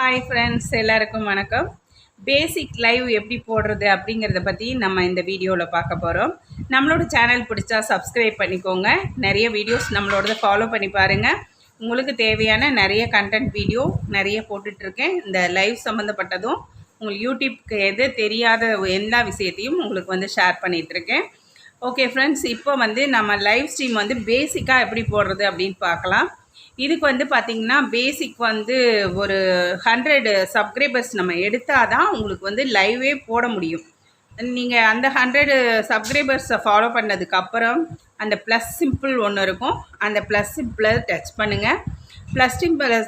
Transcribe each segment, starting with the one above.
Hi friends, எல்லாருக்கும் வணக்கம். பேசிக் live எப்படி போடுறது அப்படிங்கிறத பற்றி நம்ம இந்த வீடியோவில் பார்க்க போகிறோம். நம்மளோட சேனல் பிடிச்சா சப்ஸ்கிரைப் பண்ணிக்கோங்க. நிறைய வீடியோஸ் நம்மளோட ஃபாலோ பண்ணி பாருங்கள். உங்களுக்கு தேவையான நிறைய கண்டென்ட் வீடியோ நிறைய போட்டுட்ருக்கேன். இந்த லைவ் சம்மந்தப்பட்டதும் உங்களுக்கு யூடியூப்க்கு எது தெரியாத எல்லா விஷயத்தையும் உங்களுக்கு ஷேர் பண்ணிகிட்ருக்கேன். ஓகே ஃப்ரெண்ட்ஸ், இப்போ நம்ம லைவ் ஸ்ட்ரீம் பேசிக்காக எப்படி போடுறது அப்படின்னு பார்க்கலாம். இதுக்கு பார்த்திங்கன்னா பேசிக் ஒரு 100 சப்ஸ்கிரைபர்ஸ் நம்ம எடுத்தால் தான் உங்களுக்கு லைவே போட முடியும். நீங்கள் அந்த 100 சப்ஸ்கிரைபர்ஸை ஃபாலோ பண்ணதுக்கப்புறம் அந்த ப்ளஸ் சிம்பிள் ஒன்று இருக்கும். அந்த ப்ளஸ் சிம்பிளை டச் பண்ணுங்கள். ப்ளஸ் சிம்பிளை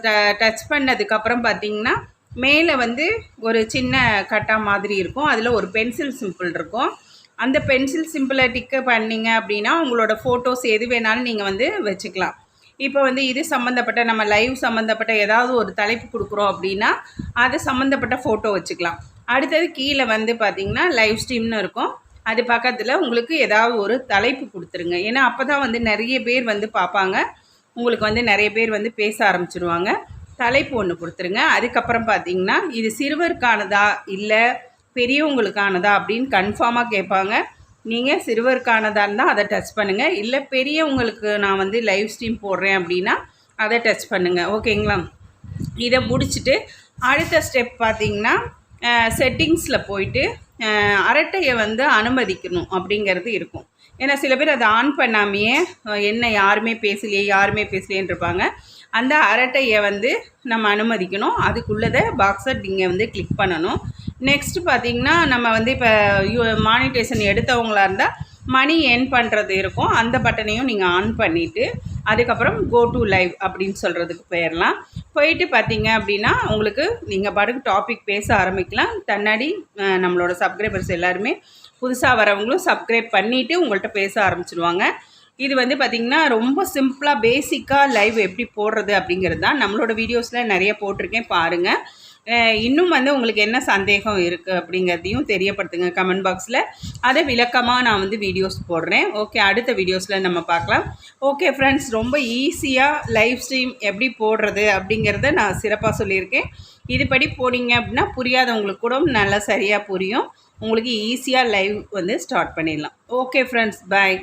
டச் பண்ணதுக்கப்புறம் பார்த்திங்கன்னா மேலே ஒரு சின்ன கட்டா மாதிரி இருக்கும். அதில் ஒரு பென்சில் சிம்பிள் இருக்கும். அந்த பென்சில் சிம்பிளை டிக்கு பண்ணிங்க அப்படின்னா உங்களோட ஃபோட்டோஸ் எது வேணாலும் நீங்கள் வச்சுக்கலாம். இப்போ இது சம்மந்தப்பட்ட நம்ம லைவ் சம்மந்தப்பட்ட ஏதாவது ஒரு தலைப்பு கொடுக்குறோம் அப்படின்னா அது சம்மந்தப்பட்ட ஃபோட்டோ வச்சுக்கலாம். அடுத்தது கீழே பார்த்திங்கன்னா லைவ் ஸ்ட்ரீம்னு இருக்கும். அது பக்கத்தில் உங்களுக்கு ஏதாவது ஒரு தலைப்பு கொடுத்துருங்க. ஏன்னா அப்போ தான் நிறைய பேர் பார்ப்பாங்க. உங்களுக்கு நிறைய பேர் பேச ஆரம்பிச்சிடுவாங்க. தலைப்பு ஒன்று கொடுத்துருங்க. அதுக்கப்புறம் பார்த்திங்கன்னா இது சிறுவருக்கானதா இல்லை பெரியவங்களுக்கானதா அப்படின்னு கன்ஃபார்மாக கேட்பாங்க. நீங்கள் சிறுவருக்கானதாக இருந்தால் அதை டச் பண்ணுங்கள். இல்லை பெரியவங்களுக்கு நான் லைவ் ஸ்ட்ரீம் போடுறேன் அப்படின்னா அதை டச் பண்ணுங்கள். ஓகேங்களா? இதை முடிச்சுட்டு அடுத்த ஸ்டெப் பார்த்திங்கன்னா செட்டிங்ஸில் போயிட்டு அரட்டையை அனுமதிக்கணும் அப்படிங்கிறது இருக்கும். ஏன்னா சில பேர் அதை ஆன் பண்ணாமையே என்ன யாருமே பேசலையேன்னு இருப்பாங்க. அந்த அரட்டையை நம்ம அனுமதிக்கணும். அதுக்குள்ளதை பாக்ஸை நீங்கள் கிளிக் பண்ணணும். நெக்ஸ்ட்டு பார்த்திங்கன்னா நம்ம இப்போ மானிட்டேஷன் எடுத்தவங்களாக இருந்தால் மணி ஏர்ன் பண்ணுறது இருக்கும். அந்த பட்டனையும் நீங்கள் ஆன் பண்ணிவிட்டு அதுக்கப்புறம் கோ டு லைவ் அப்படின்னு சொல்கிறதுக்கு போயிட்டு பார்த்திங்க அப்படின்னா உங்களுக்கு நீங்கள் பாட்டுக்கு டாபிக் பேச ஆரம்பிக்கலாம். தன்னாடி நம்மளோட சப்ஸ்கிரைபர்ஸ் எல்லாருமே புதுசாக வரவங்களும் சப்ஸ்கிரைப் பண்ணிவிட்டு உங்கள்கிட்ட பேச ஆரம்பிச்சிடுவாங்க. இது பார்த்திங்கன்னா ரொம்ப சிம்பிளாக பேசிக்காக லைவ் எப்படி போடுறது அப்படிங்கிறது தான். நம்மளோட வீடியோஸில் நிறைய போட்டிருக்கேன், பாருங்கள். இன்னும் உங்களுக்கு என்ன சந்தேகம் இருக்குது அப்படிங்கிறதையும் தெரியப்படுத்துங்க கமெண்ட் பாக்ஸில். அதை விளக்கமாக நான் வீடியோஸ் போடுறேன். ஓகே, அடுத்த வீடியோஸில் நம்ம பார்க்கலாம். ஓகே ஃப்ரெண்ட்ஸ், ரொம்ப ஈஸியாக லைவ் ஸ்ட்ரீம் எப்படி போடுறது அப்படிங்கிறத நான் சிறப்பாக சொல்லியிருக்கேன். இதுபடி போனீங்க அப்படின்னா புரியாதவங்களுக்கு கூட நல்லா சரியாக புரியும். உங்களுக்கு ஈஸியாக லைவ் ஸ்டார்ட் பண்ணிடலாம். ஓகே ஃப்ரெண்ட்ஸ், பாய்.